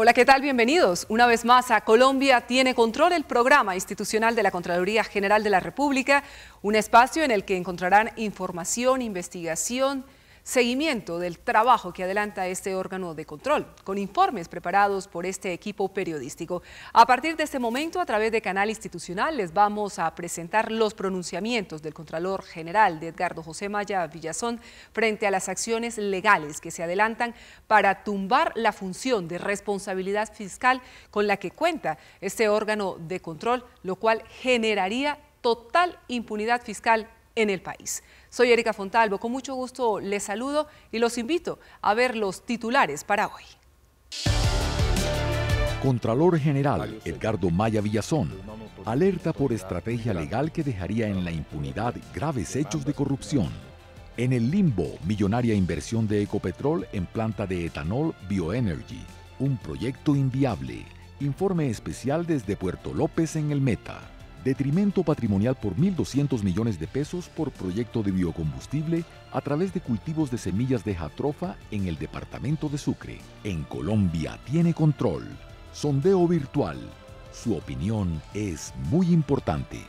Hola, ¿qué tal? Bienvenidos una vez más a Colombia tiene control, el programa institucional de la Contraloría General de la República, un espacio en el que encontrarán información, investigación, seguimiento del trabajo que adelanta este órgano de control, con informes preparados por este equipo periodístico. A partir de este momento, a través de Canal Institucional, les vamos a presentar los pronunciamientos del Contralor General de Edgardo José Maya Villazón frente a las acciones legales que se adelantan para tumbar la función de responsabilidad fiscal con la que cuenta este órgano de control, lo cual generaría total impunidad fiscal en el país. Soy Erika Fontalvo, con mucho gusto les saludo y los invito a ver los titulares para hoy. Contralor General Edgardo Maya Villazón alerta por estrategia legal que dejaría en la impunidad graves hechos de corrupción. En el limbo, millonaria inversión de Ecopetrol en planta de etanol Bioenergy, un proyecto inviable. Informe especial desde Puerto López en el Meta. Detrimento patrimonial por 1.200 millones de pesos por proyecto de biocombustible a través de cultivos de semillas de jatrofa en el departamento de Sucre. En Colombia tiene control. Sondeo virtual. Su opinión es muy importante.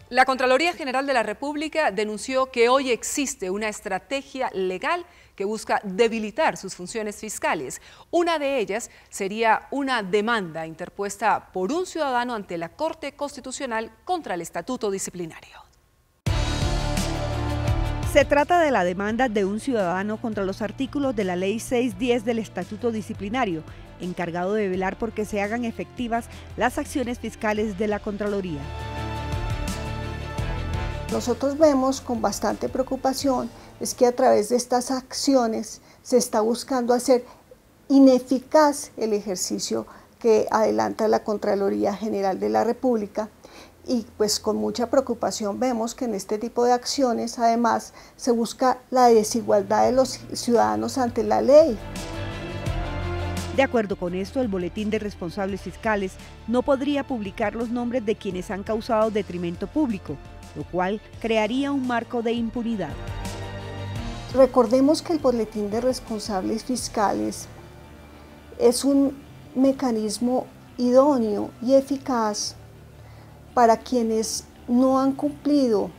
La Contraloría General de la República denunció que hoy existe una estrategia legal que busca debilitar sus funciones fiscales. Una de ellas sería una demanda interpuesta por un ciudadano ante la Corte Constitucional contra el Estatuto Disciplinario. Se trata de la demanda de un ciudadano contra los artículos de la Ley 610 del Estatuto Disciplinario, encargado de velar por que se hagan efectivas las acciones fiscales de la Contraloría. Nosotros vemos con bastante preocupación es que a través de estas acciones se está buscando hacer ineficaz el ejercicio que adelanta la Contraloría General de la República, y pues con mucha preocupación vemos que en este tipo de acciones además se busca la desigualdad de los ciudadanos ante la ley. De acuerdo con esto, el Boletín de Responsables Fiscales no podría publicar los nombres de quienes han causado detrimento público, lo cual crearía un marco de impunidad. Recordemos que el Boletín de Responsables Fiscales es un mecanismo idóneo y eficaz para quienes no han cumplido,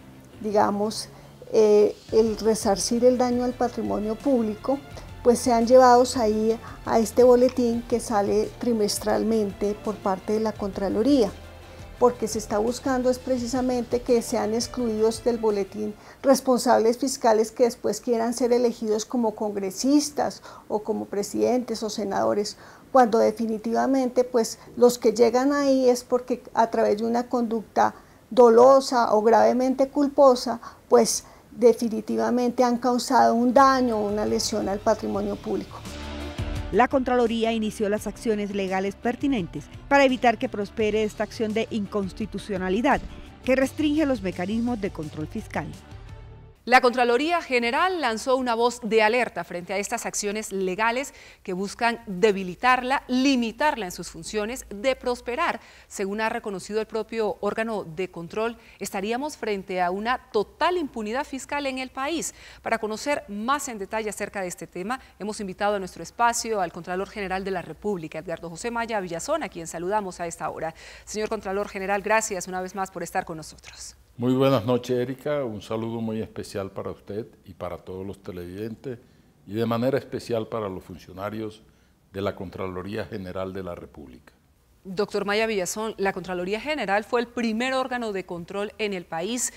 digamos, el resarcir el daño al patrimonio público, pues sean llevados ahí a este boletín que sale trimestralmente por parte de la Contraloría, porque se está buscando es precisamente que sean excluidos del boletín responsables fiscales que después quieran ser elegidos como congresistas o como presidentes o senadores, cuando definitivamente pues los que llegan ahí es porque a través de una conducta dolosa o gravemente culposa, pues definitivamente han causado un daño o una lesión al patrimonio público. La Contraloría inició las acciones legales pertinentes para evitar que prospere esta acción de inconstitucionalidad que restringe los mecanismos de control fiscal. La Contraloría General lanzó una voz de alerta frente a estas acciones legales que buscan debilitarla, limitarla en sus funciones, de prosperar. Según ha reconocido el propio órgano de control, estaríamos frente a una total impunidad fiscal en el país. Para conocer más en detalle acerca de este tema, hemos invitado a nuestro espacio al Contralor General de la República, Edgardo José Maya Villazón, a quien saludamos a esta hora. Señor Contralor General, gracias una vez más por estar con nosotros. Muy buenas noches, Erika. Un saludo muy especial para usted y para todos los televidentes y de manera especial para los funcionarios de la Contraloría General de la República. Doctor Maya Villazón, la Contraloría General fue el primer órgano de control en el país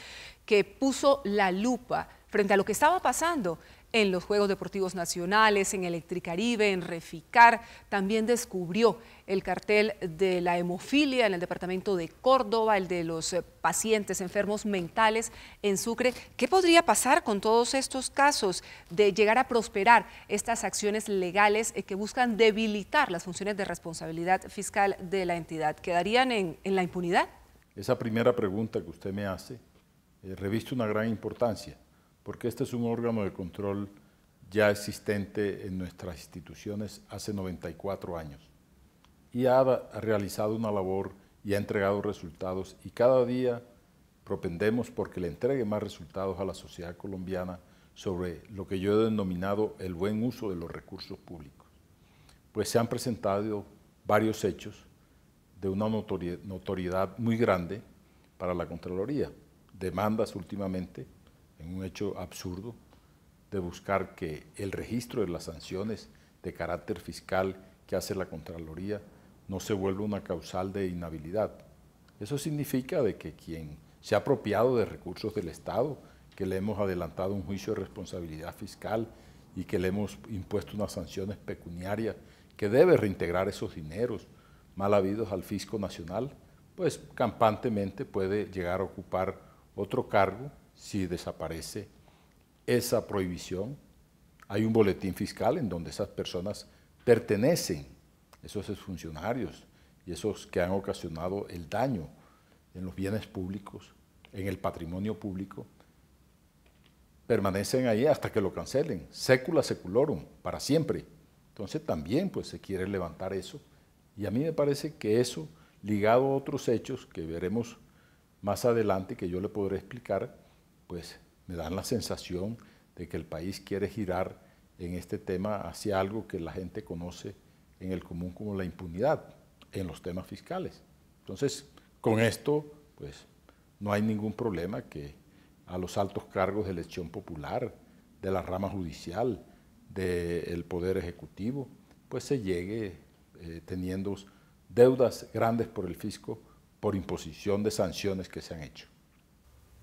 que puso la lupa frente a lo que estaba pasando en los Juegos Deportivos Nacionales, en Electricaribe, en Reficar. También descubrió el cartel de la hemofilia en el departamento de Córdoba, el de los pacientes enfermos mentales en Sucre. ¿Qué podría pasar con todos estos casos de llegar a prosperar estas acciones legales que buscan debilitar las funciones de responsabilidad fiscal de la entidad? ¿Quedarían en la impunidad? Esa primera pregunta que usted me hace reviste una gran importancia, porque este es un órgano de control ya existente en nuestras instituciones hace 94 años y ha realizado una labor y ha entregado resultados, y cada día propendemos porque le entregue más resultados a la sociedad colombiana sobre lo que yo he denominado el buen uso de los recursos públicos. pues se han presentado varios hechos de una notoriedad muy grande para la Contraloría. Demandas últimamente, en un hecho absurdo, de buscar que el registro de las sanciones de carácter fiscal que hace la Contraloría no se vuelva una causal de inhabilidad. Eso significa de que quien se ha apropiado de recursos del Estado, que le hemos adelantado un juicio de responsabilidad fiscal y que le hemos impuesto unas sanciones pecuniarias, que debe reintegrar esos dineros mal habidos al fisco nacional, pues campantemente puede llegar a ocupar otro cargo si desaparece esa prohibición. Hay un boletín fiscal en donde esas personas pertenecen, esos funcionarios y esos que han ocasionado el daño en los bienes públicos, en el patrimonio público, permanecen ahí hasta que lo cancelen, secula seculorum, para siempre. Entonces también pues se quiere levantar eso, y a mí me parece que eso, ligado a otros hechos que veremos más adelante, que yo le podré explicar, pues me dan la sensación de que el país quiere girar en este tema hacia algo que la gente conoce en el común como la impunidad en los temas fiscales. Entonces, con esto, pues no hay ningún problema que a los altos cargos de elección popular, de la rama judicial, del Poder Ejecutivo, pues se llegue teniendo deudas grandes por el fisco por imposición de sanciones que se han hecho.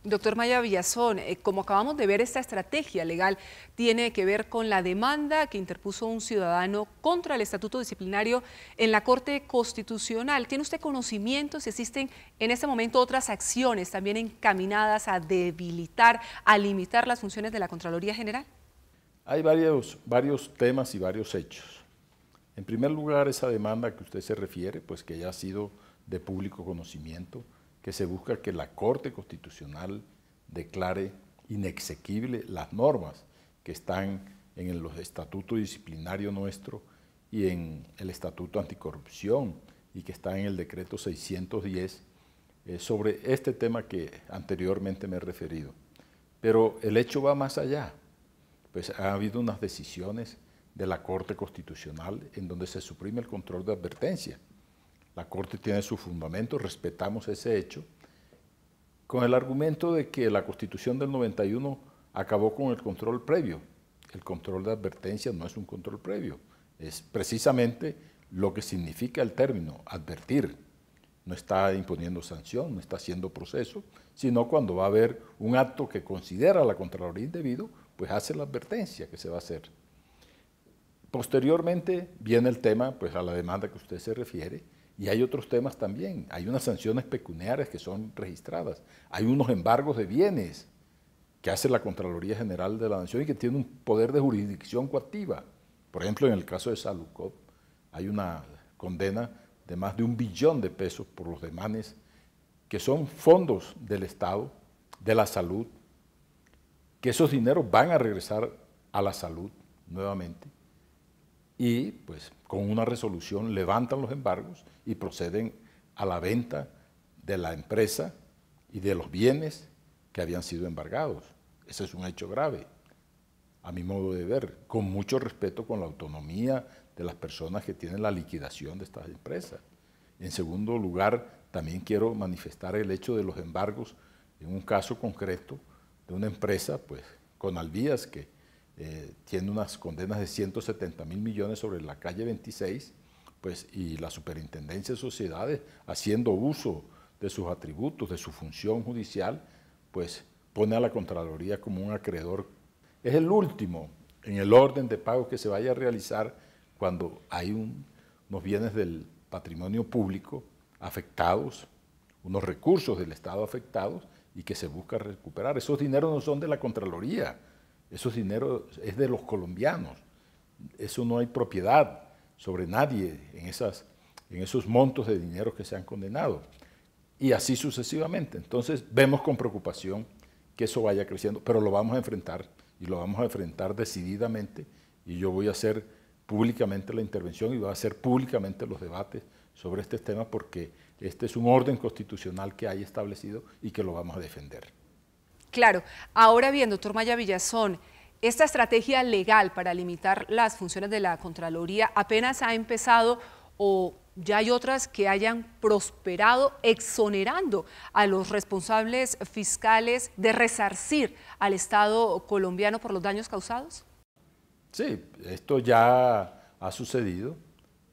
Doctor Maya Villazón, como acabamos de ver, esta estrategia legal tiene que ver con la demanda que interpuso un ciudadano contra el estatuto disciplinario en la Corte Constitucional. ¿Tiene usted conocimiento si existen en este momento otras acciones también encaminadas a debilitar, a limitar las funciones de la Contraloría General? Hay varios temas y varios hechos. En primer lugar, esa demanda que usted se refiere, pues que ya ha sido de público conocimiento, que se busca que la Corte Constitucional declare inexequible las normas que están en los estatutos disciplinarios nuestro y en el Estatuto Anticorrupción y que está en el Decreto 610 sobre este tema que anteriormente me he referido. Pero el hecho va más allá, pues ha habido unas decisiones de la Corte Constitucional en donde se suprime el control de advertencia. La Corte tiene su fundamento, respetamos ese hecho, con el argumento de que la Constitución del 91 acabó con el control previo. El control de advertencia no es un control previo, es precisamente lo que significa el término, advertir. No está imponiendo sanción, no está haciendo proceso, sino cuando va a haber un acto que considera la Contraloría indebido, pues hace la advertencia que se va a hacer. Posteriormente viene el tema, pues a la demanda que usted se refiere, y hay otros temas también. Hay unas sanciones pecuniarias que son registradas. Hay unos embargos de bienes que hace la Contraloría General de la Nación y que tiene un poder de jurisdicción coactiva. Por ejemplo, en el caso de Salucop, hay una condena de más de $1 billón por los demanes, que son fondos del Estado, de la salud, que esos dineros van a regresar a la salud nuevamente. Y pues con una resolución levantan los embargos y proceden a la venta de la empresa y de los bienes que habían sido embargados. Ese es un hecho grave, a mi modo de ver, con mucho respeto con la autonomía de las personas que tienen la liquidación de estas empresas. En segundo lugar, también quiero manifestar el hecho de los embargos en un caso concreto de una empresa, pues, Conalvías, que tiene unas condenas de 170.000 millones sobre la calle 26, pues, y la Superintendencia de Sociedades, haciendo uso de sus atributos, de su función judicial, pues pone a la Contraloría como un acreedor. Es el último en el orden de pago que se vaya a realizar cuando hay unos bienes del patrimonio público afectados, unos recursos del Estado afectados y que se busca recuperar. Esos dineros no son de la Contraloría, esos dineros es de los colombianos. Eso no hay propiedad sobre nadie en esos montos de dinero que se han condenado. Y así sucesivamente. Entonces vemos con preocupación que eso vaya creciendo, pero lo vamos a enfrentar y lo vamos a enfrentar decididamente, y yo voy a hacer públicamente la intervención y voy a hacer públicamente los debates sobre este tema porque este es un orden constitucional que hay establecido y que lo vamos a defender. Claro. Ahora bien, doctor Maya Villazón, esta estrategia legal para limitar las funciones de la Contraloría apenas ha empezado o ya hay otras que hayan prosperado exonerando a los responsables fiscales de resarcir al Estado colombiano por los daños causados? Sí, esto ya ha sucedido,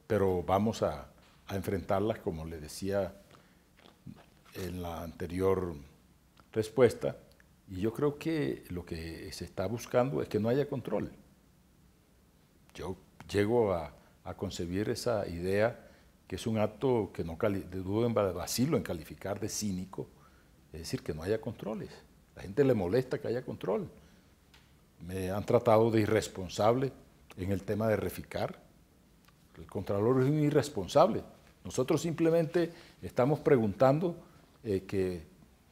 pero vamos a enfrentarlas, como le decía en la anterior respuesta, y yo creo que lo que se está buscando es que no haya control. Yo llego a concebir esa idea que es un acto que no dudo en vacilo en calificar de cínico, es decir, que no haya controles. A la gente le molesta que haya control. Me han tratado de irresponsable en el tema de Reficar. El Contralor es un irresponsable. Nosotros simplemente estamos preguntando que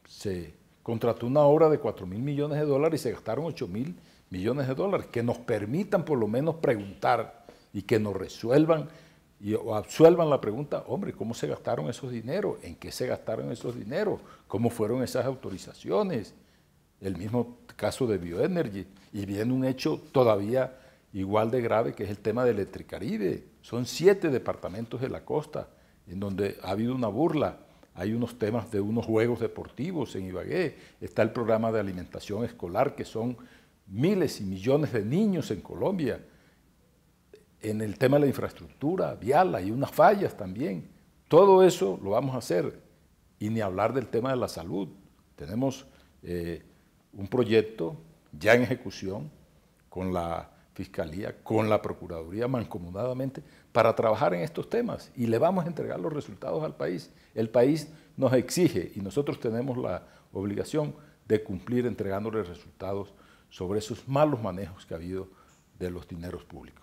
se contrató una obra de 4.000 millones de dólares y se gastaron 8.000 millones de dólares. Que nos permitan por lo menos preguntar y que nos resuelvan o absuelvan la pregunta, hombre, ¿cómo se gastaron esos dineros? ¿En qué se gastaron esos dineros? ¿Cómo fueron esas autorizaciones? El mismo caso de Bioenergy. Y viene un hecho todavía igual de grave, que es el tema de Electricaribe. Son 7 departamentos de la costa en donde ha habido una burla. Hay unos temas de unos juegos deportivos en Ibagué. Está el programa de alimentación escolar, que son miles y millones de niños en Colombia. En el tema de la infraestructura vial hay unas fallas también. Todo eso lo vamos a hacer. Y ni hablar del tema de la salud. Tenemos un proyecto ya en ejecución con la Fiscalía, con la Procuraduría, mancomunadamente, para trabajar en estos temas. Y le vamos a entregar los resultados al país. El país nos exige y nosotros tenemos la obligación de cumplir entregándole resultados sobre esos malos manejos que ha habido de los dineros públicos.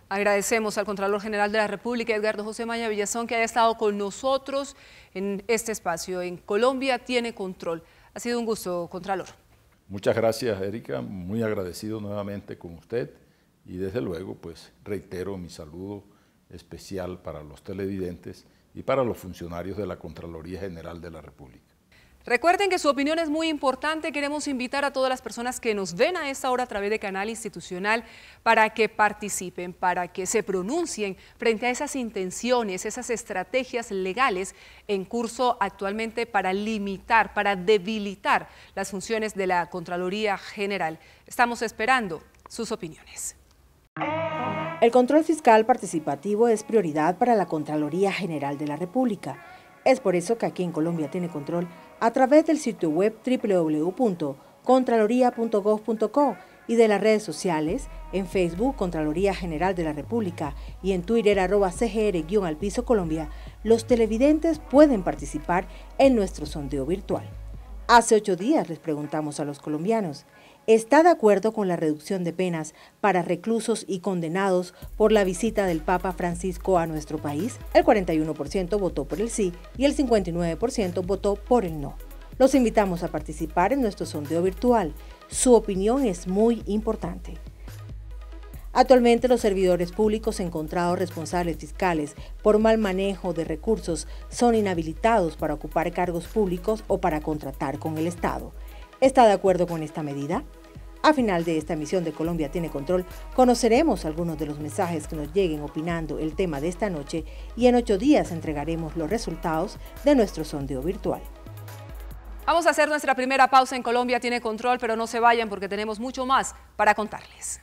Agradecemos al Contralor General de la República, Edgardo José Maya Villazón, que haya estado con nosotros en este espacio. En Colombia tiene control. Ha sido un gusto, Contralor. Muchas gracias, Erika. Muy agradecido nuevamente con usted y desde luego pues reitero mi saludo especial para los televidentes y para los funcionarios de la Contraloría General de la República. Recuerden que su opinión es muy importante. Queremos invitar a todas las personas que nos ven a esta hora a través de Canal Institucional para que participen, para que se pronuncien frente a esas intenciones, esas estrategias legales en curso actualmente para limitar, para debilitar las funciones de la Contraloría General. Estamos esperando sus opiniones. El control fiscal participativo es prioridad para la Contraloría General de la República. Es por eso que aquí en Colombia tiene control a través del sitio web www.contraloría.gov.co y de las redes sociales, en Facebook Contraloría General de la República y en Twitter @CGR_Alpiso Colombia, los televidentes pueden participar en nuestro sondeo virtual. Hace 8 días les preguntamos a los colombianos, ¿está de acuerdo con la reducción de penas para reclusos y condenados por la visita del Papa Francisco a nuestro país? El 41% votó por el sí y el 59% votó por el no. Los invitamos a participar en nuestro sondeo virtual. Su opinión es muy importante. Actualmente los servidores públicos encontrados responsables fiscales por mal manejo de recursos son inhabilitados para ocupar cargos públicos o para contratar con el Estado. ¿Está de acuerdo con esta medida? A final de esta emisión de Colombia tiene control, conoceremos algunos de los mensajes que nos lleguen opinando el tema de esta noche y en 8 días entregaremos los resultados de nuestro sondeo virtual. Vamos a hacer nuestra primera pausa en Colombia tiene control, pero no se vayan porque tenemos mucho más para contarles.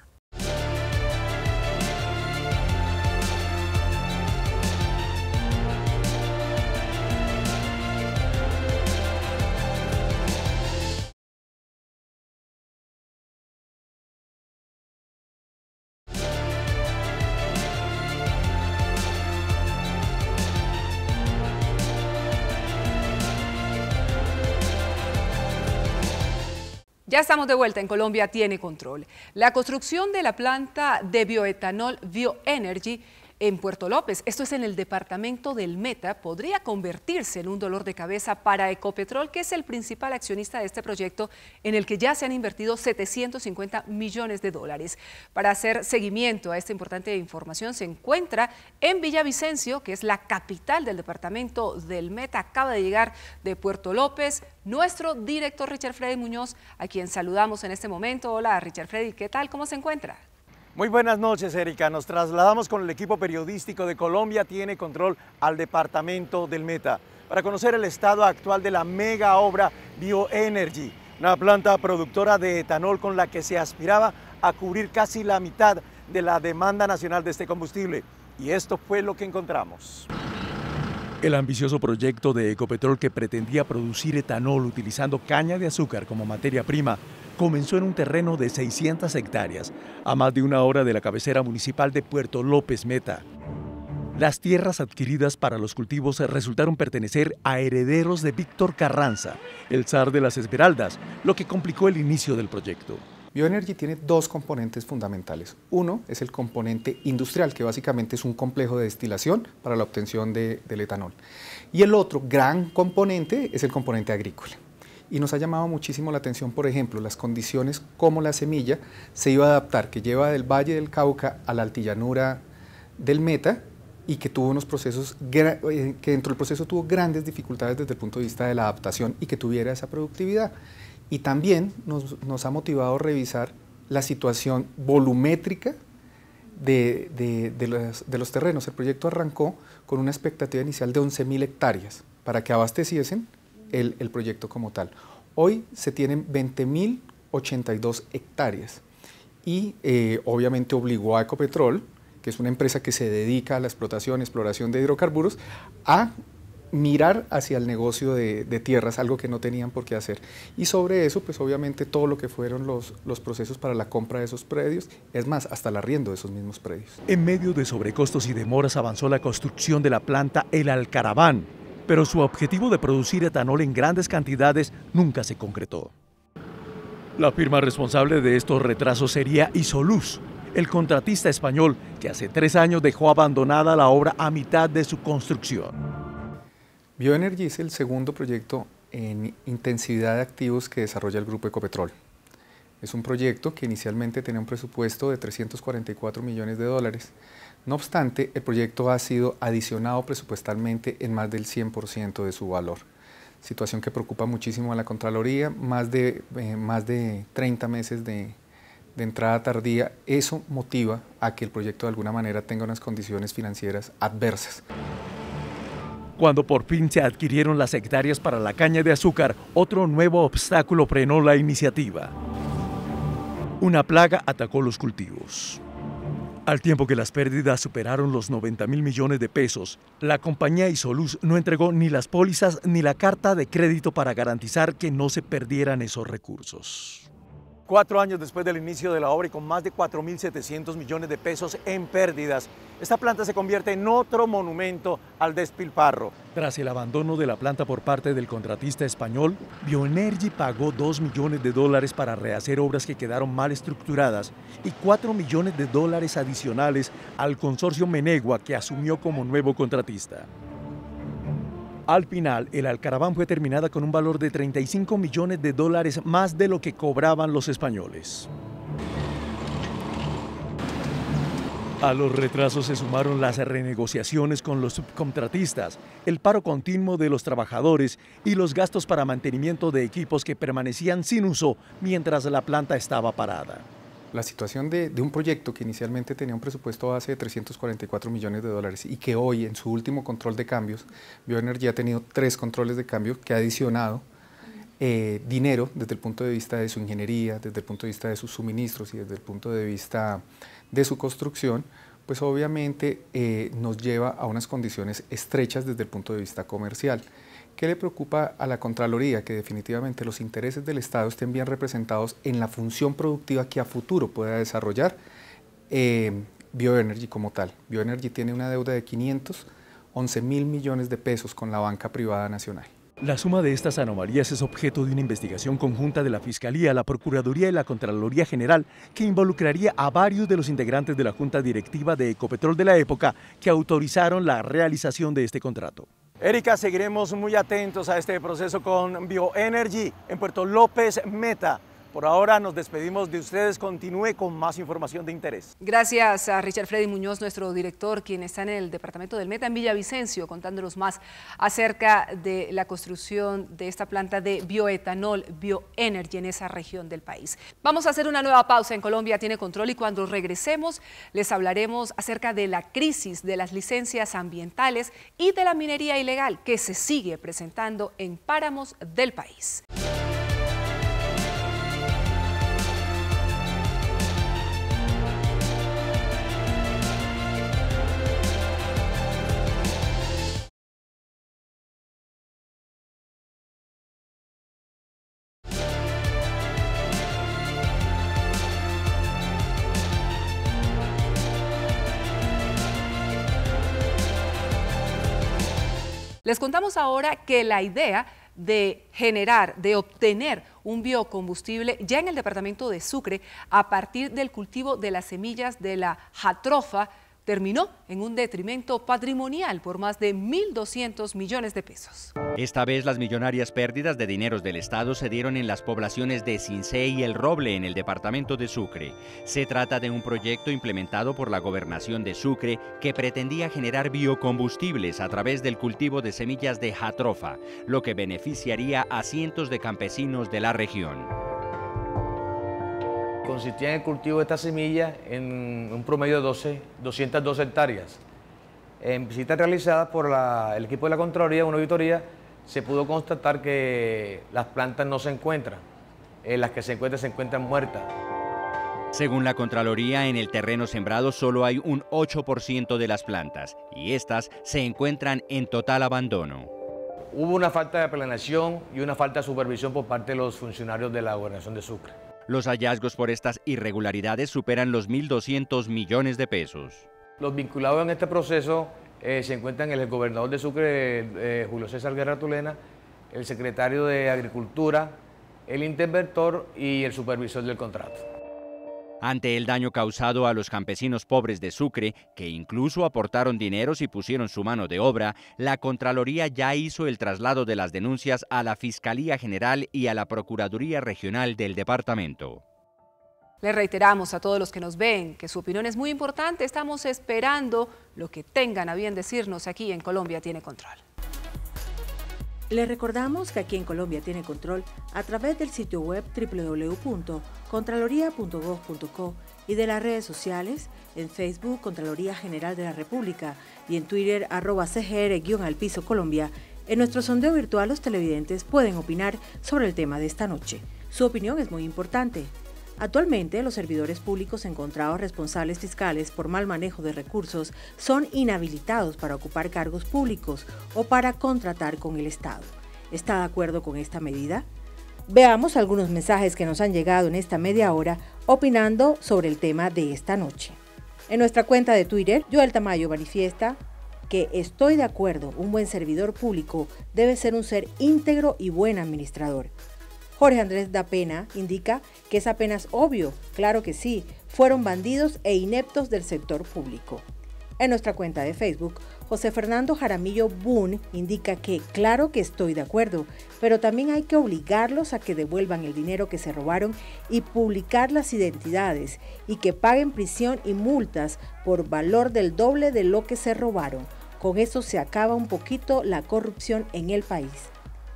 Ya estamos de vuelta en Colombia tiene control. La construcción de la planta de bioetanol Bioenergy en Puerto López, esto es en el departamento del Meta, podría convertirse en un dolor de cabeza para Ecopetrol, que es el principal accionista de este proyecto en el que ya se han invertido 750 millones de dólares. Para hacer seguimiento a esta importante información se encuentra en Villavicencio, que es la capital del departamento del Meta. Acaba de llegar de Puerto López nuestro director Richard Freddy Muñoz, a quien saludamos en este momento. Hola Richard Freddy, ¿qué tal? ¿Cómo se encuentra? Muy buenas noches, Erika. Nos trasladamos con el equipo periodístico de Colombia Tiene Control al departamento del Meta para conocer el estado actual de la mega obra Bioenergy, una planta productora de etanol con la que se aspiraba a cubrir casi la mitad de la demanda nacional de este combustible. Y esto fue lo que encontramos. El ambicioso proyecto de Ecopetrol, que pretendía producir etanol utilizando caña de azúcar como materia prima, comenzó en un terreno de 600 hectáreas, a más de una hora de la cabecera municipal de Puerto López Meta. Las tierras adquiridas para los cultivos resultaron pertenecer a herederos de Víctor Carranza, el zar de las Esmeraldas, lo que complicó el inicio del proyecto. Bioenergy tiene dos componentes fundamentales. Uno es el componente industrial, que básicamente es un complejo de destilación para la obtención del etanol. Y el otro gran componente es el componente agrícola. Y nos ha llamado muchísimo la atención, por ejemplo, las condiciones como la semilla se iba a adaptar, que lleva del Valle del Cauca a la altillanura del Meta, y que tuvo unos procesos, que dentro del proceso tuvo grandes dificultades desde el punto de vista de la adaptación y que tuviera esa productividad. Y también nos ha motivado a revisar la situación volumétrica de los terrenos. El proyecto arrancó con una expectativa inicial de 11.000 hectáreas para que abasteciesen el proyecto como tal. Hoy se tienen 20.082 hectáreas y obviamente obligó a Ecopetrol, que es una empresa que se dedica a la explotación y exploración de hidrocarburos, a mirar hacia el negocio de tierras, algo que no tenían por qué hacer. Y sobre eso, pues obviamente todo lo que fueron los procesos para la compra de esos predios, es más, hasta el arriendo de esos mismos predios. En medio de sobrecostos y demoras avanzó la construcción de la planta El Alcaraván, pero su objetivo de producir etanol en grandes cantidades nunca se concretó. La firma responsable de estos retrasos sería Isoluz, el contratista español que hace 3 años dejó abandonada la obra a mitad de su construcción. Bioenergy es el segundo proyecto en intensividad de activos que desarrolla el Grupo Ecopetrol. Es un proyecto que inicialmente tenía un presupuesto de 344 millones de dólares. No obstante, el proyecto ha sido adicionado presupuestalmente en más del 100% de su valor. Situación que preocupa muchísimo a la Contraloría, más de 30 meses de entrada tardía. Eso motiva a que el proyecto de alguna manera tenga unas condiciones financieras adversas. Cuando por fin se adquirieron las hectáreas para la caña de azúcar, otro nuevo obstáculo frenó la iniciativa. Una plaga atacó los cultivos. Al tiempo que las pérdidas superaron los 90.000 millones de pesos, la compañía Isoluz no entregó ni las pólizas ni la carta de crédito para garantizar que no se perdieran esos recursos. 4 años después del inicio de la obra y con más de 4.700 millones de pesos en pérdidas, esta planta se convierte en otro monumento al despilfarro. Tras el abandono de la planta por parte del contratista español, Bioenergy pagó 2 millones de dólares para rehacer obras que quedaron mal estructuradas y 4 millones de dólares adicionales al consorcio Menegua, que asumió como nuevo contratista. Al final, el Alcaraván fue terminada con un valor de 35 millones de dólares más de lo que cobraban los españoles. A los retrasos se sumaron las renegociaciones con los subcontratistas, el paro continuo de los trabajadores y los gastos para mantenimiento de equipos que permanecían sin uso mientras la planta estaba parada. La situación de un proyecto que inicialmente tenía un presupuesto base de 344 millones de dólares y que hoy en su último control de cambios, Bioenergy ha tenido 3 controles de cambio que ha adicionado dinero desde el punto de vista de su ingeniería, desde el punto de vista de sus suministros y desde el punto de vista de su construcción, pues obviamente nos lleva a unas condiciones estrechas desde el punto de vista comercial. ¿Qué le preocupa a la Contraloría? Que definitivamente los intereses del Estado estén bien representados en la función productiva que a futuro pueda desarrollar Bioenergy como tal. Bioenergy tiene una deuda de 511.000 millones de pesos con la banca privada nacional. La suma de estas anomalías es objeto de una investigación conjunta de la Fiscalía, la Procuraduría y la Contraloría General que involucraría a varios de los integrantes de la Junta Directiva de Ecopetrol de la época que autorizaron la realización de este contrato. Erika, seguiremos muy atentos a este proceso con Bioenergy en Puerto López Meta. Por ahora nos despedimos de ustedes, continúe con más información de interés. Gracias a Richard Freddy Muñoz, nuestro director, quien está en el departamento del Meta, en Villavicencio, contándonos más acerca de la construcción de esta planta de bioetanol, Bioenergy, en esa región del país. Vamos a hacer una nueva pausa en Colombia Tiene Control y cuando regresemos les hablaremos acerca de la crisis de las licencias ambientales y de la minería ilegal que se sigue presentando en páramos del país. Les contamos ahora que la idea de obtener un biocombustible ya en el departamento de Sucre a partir del cultivo de las semillas de la jatropha terminó en un detrimento patrimonial por más de 1.200 millones de pesos. Esta vez las millonarias pérdidas de dineros del Estado se dieron en las poblaciones de Cincé y El Roble en el departamento de Sucre. Se trata de un proyecto implementado por la Gobernación de Sucre que pretendía generar biocombustibles a través del cultivo de semillas de jatropha, lo que beneficiaría a cientos de campesinos de la región. Consistía en el cultivo de esta semilla en un promedio de 212 hectáreas. En visitas realizadas por el equipo de la Contraloría, una auditoría, se pudo constatar que las plantas no se encuentran. Las que se encuentran muertas. Según la Contraloría, en el terreno sembrado solo hay un 8% de las plantas y estas se encuentran en total abandono. Hubo una falta de planeación y una falta de supervisión por parte de los funcionarios de la Gobernación de Sucre. Los hallazgos por estas irregularidades superan los 1.200 millones de pesos. Los vinculados en este proceso se encuentran el gobernador de Sucre, Julio César Guerra Tulena, el secretario de Agricultura, el interventor y el supervisor del contrato. Ante el daño causado a los campesinos pobres de Sucre, que incluso aportaron dineros y pusieron su mano de obra, la Contraloría ya hizo el traslado de las denuncias a la Fiscalía General y a la Procuraduría Regional del departamento. Les reiteramos a todos los que nos ven que su opinión es muy importante. Estamos esperando lo que tengan a bien decirnos aquí en Colombia Tiene Control. Les recordamos que aquí en Colombia Tiene Control, a través del sitio web www.contraloría.gov.co y de las redes sociales, en Facebook Contraloría General de la República y en Twitter @cgr_Colombia, en nuestro sondeo virtual los televidentes pueden opinar sobre el tema de esta noche. Su opinión es muy importante. Actualmente, los servidores públicos encontrados responsables fiscales por mal manejo de recursos son inhabilitados para ocupar cargos públicos o para contratar con el Estado. ¿Está de acuerdo con esta medida? Veamos algunos mensajes que nos han llegado en esta media hora opinando sobre el tema de esta noche. En nuestra cuenta de Twitter, Joel Tamayo manifiesta que estoy de acuerdo, un buen servidor público debe ser un ser íntegro y buen administrador. Jorge Andrés da Pena indica que es apenas obvio, claro que sí, fueron bandidos e ineptos del sector público. En nuestra cuenta de Facebook, José Fernando Jaramillo Boone indica que claro que estoy de acuerdo, pero también hay que obligarlos a que devuelvan el dinero que se robaron y publicar las identidades y que paguen prisión y multas por valor del doble de lo que se robaron. Con eso se acaba un poquito la corrupción en el país.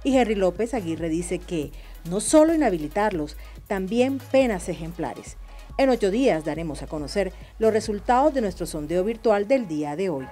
Y Henry López Aguirre dice que no solo inhabilitarlos, también penas ejemplares. En 8 días daremos a conocer los resultados de nuestro sondeo virtual del día de hoy.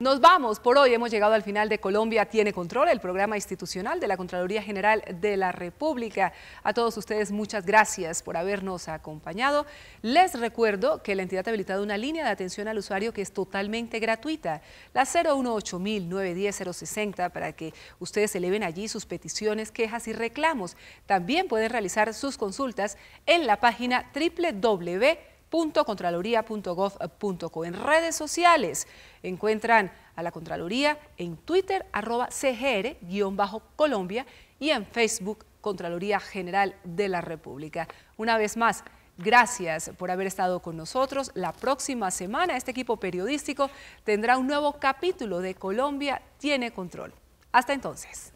Nos vamos, por hoy hemos llegado al final de Colombia Tiene Control, el programa institucional de la Contraloría General de la República. A todos ustedes muchas gracias por habernos acompañado. Les recuerdo que la entidad ha habilitado una línea de atención al usuario que es totalmente gratuita, la 018-910-060, para que ustedes eleven allí sus peticiones, quejas y reclamos. También pueden realizar sus consultas en la página www.cgr.gov.co. www.contraloría.gov.co. En redes sociales encuentran a la Contraloría en Twitter, @cgr_Colombia, y en Facebook, Contraloría General de la República. Una vez más, gracias por haber estado con nosotros. La próxima semana este equipo periodístico tendrá un nuevo capítulo de Colombia tiene control. Hasta entonces.